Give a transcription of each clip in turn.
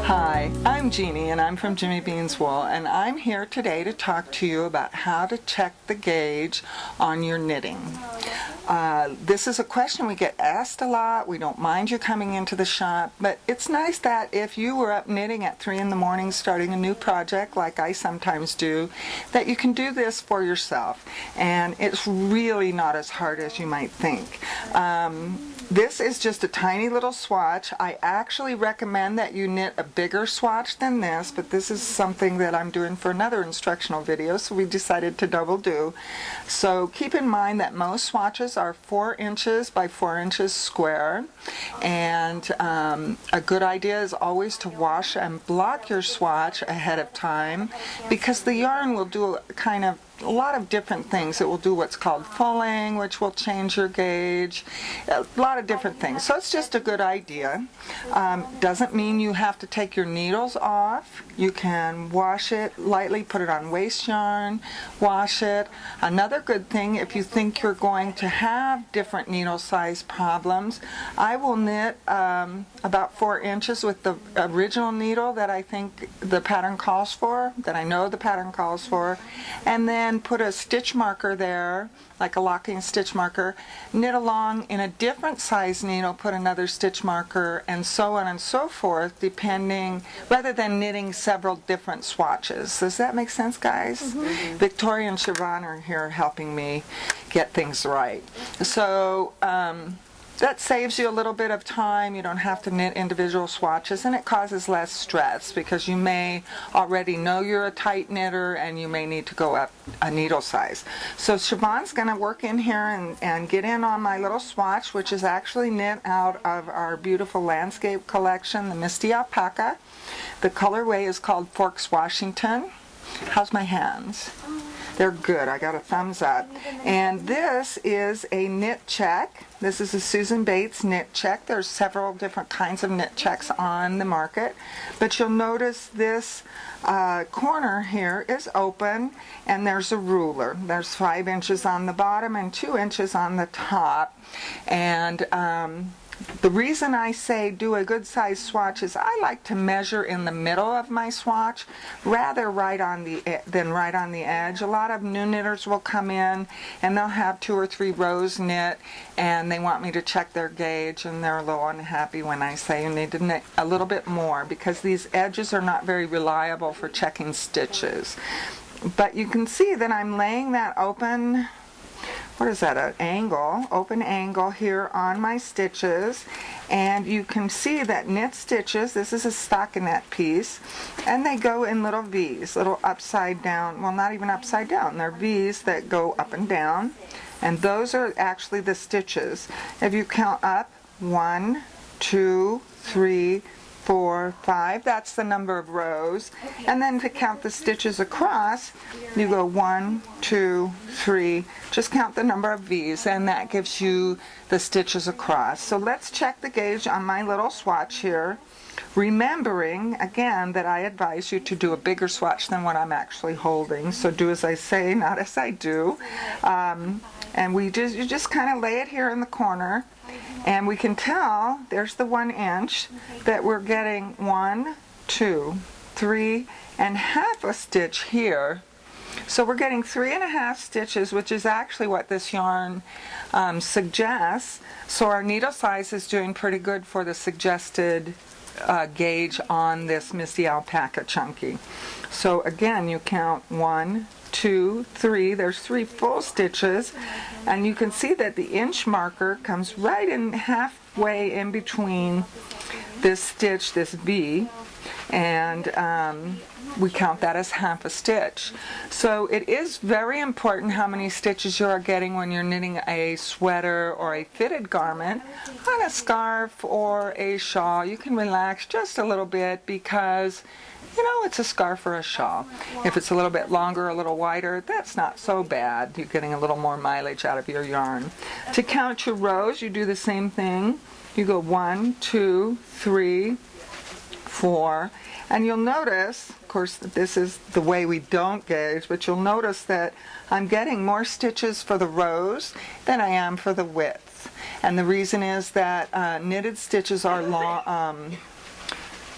Hi, I'm Jeanne and I'm from Jimmy Bean's Wool, and I'm here today to talk to you about how to check the gauge on your knitting. This is a question we get asked a lot. We don't mind you coming into the shop, but it's nice that if you were up knitting at 3 in the morning starting a new project like I sometimes do, that you can do this for yourself, and it's really not as hard as you might think. This is just a tiny little swatch. I actually recommend that you knit a bigger swatch than this, but this is something that I'm doing for another instructional video, so we decided to double do. So keep in mind that most swatches are 4 inches by 4 inches square, and a good idea is always to wash and block your swatch ahead of time, because the yarn will do a lot of different things. It will do what's called fulling, which will change your gauge, a lot of different things. So it's just a good idea. Doesn't mean you have to take your needles off. You can wash it lightly, put it on waste yarn, wash it. Another good thing, if you think you're going to have different needle size problems, I will knit about 4 inches with the original needle that I think the pattern calls for, that I know the pattern calls for, and then put a stitch marker there, like a locking stitch marker, knit along in a different size needle, put another stitch marker, and so on and so forth, depending, rather than knitting several different swatches. Does that make sense, guys? Mm-hmm. Victoria and Siobhan are here helping me get things right. So that saves you a little bit of time. You don't have to knit individual swatches, and it causes less stress because you may already know you're a tight knitter and you may need to go up a needle size. So Siobhan's going to work in here and get in on my little swatch, which is actually knit out of our beautiful landscape collection, the Misty Alpaca. The colorway is called Forks Washington. How's my hands? They're good. I got a thumbs up. And this is a knit check. This is a Susan Bates knit check. There's several different kinds of knit checks on the market, but you'll notice this corner here is open, and there's a ruler. There's 5 inches on the bottom and 2 inches on the top. And the reason I say do a good size swatch is I like to measure in the middle of my swatch rather than right on the edge. A lot of new knitters will come in and they'll have 2 or 3 rows knit and they want me to check their gauge, and they're a little unhappy when I say you need to knit a little bit more because these edges are not very reliable for checking stitches. But you can see that I'm laying that open, what is that, an angle, open angle here on my stitches, and you can see that knit stitches, this is a stockinette piece, and they go in little V's, little upside down, well, not even upside down, they're V's that go up and down, and those are actually the stitches. If you count up, 1, 2, 3, 4, 5, that's the number of rows. And then to count the stitches across, you go 1, 2, 3, just count the number of V's, and that gives you the stitches across. So let's check the gauge on my little swatch here, remembering again that I advise you to do a bigger swatch than what I'm actually holding. So do as I say, not as I do. And you just kind of lay it here in the corner, and we can tell there's the 1 inch that we're getting 1, 2, 3 and half a stitch here. So we're getting 3.5 stitches, which is actually what this yarn suggests. So our needle size is doing pretty good for the suggested gauge on this Misty Alpaca Chunky. So again, you count 1, 2, 3, there's 3 full stitches, and you can see that the inch marker comes right in halfway in between this stitch, this V, and we count that as half a stitch. So it is very important how many stitches you are getting when you're knitting a sweater or a fitted garment. On a scarf or a shawl, you can relax just a little bit because it's a scarf or a shawl. If it's a little bit longer, a little wider, that's not so bad. You're getting a little more mileage out of your yarn. To count your rows, you do the same thing. You go 1, 2, 3, 4, and you'll notice, of course, that this is the way we don't gauge, but you'll notice that I'm getting more stitches for the rows than I am for the width. And the reason is that knitted stitches are long,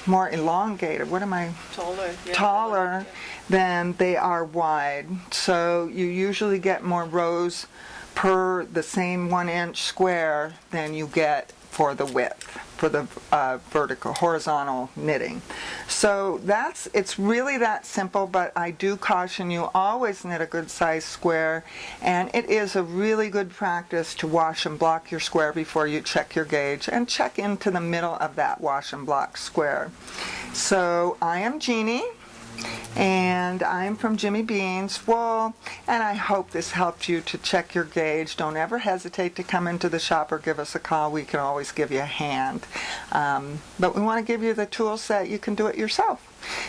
more elongated. What am I? Taller. Yeah. Taller than they are wide. So you usually get more rows per the same 1-inch square than you get for the width, for the horizontal knitting. So it's really that simple, but I do caution you, always knit a good size square, and it is a really good practice to wash and block your square before you check your gauge, and check into the middle of that wash and block square. So I am Jeanne, and I'm from Jimmy Beans Wool, and I hope this helped you to check your gauge. Don't ever hesitate to come into the shop or give us a call. We can always give you a hand. But we want to give you the tools so that you can do it yourself.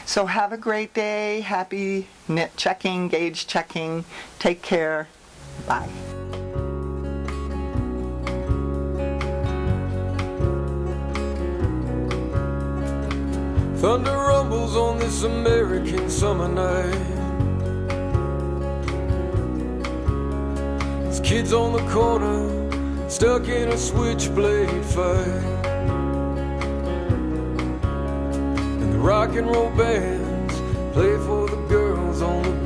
So have a great day. Happy knit checking, gauge checking. Take care. Bye. Thunder rumbles on this American summer night. There's kids on the corner, stuck in a switchblade fight. And the rock and roll bands play for the girls on the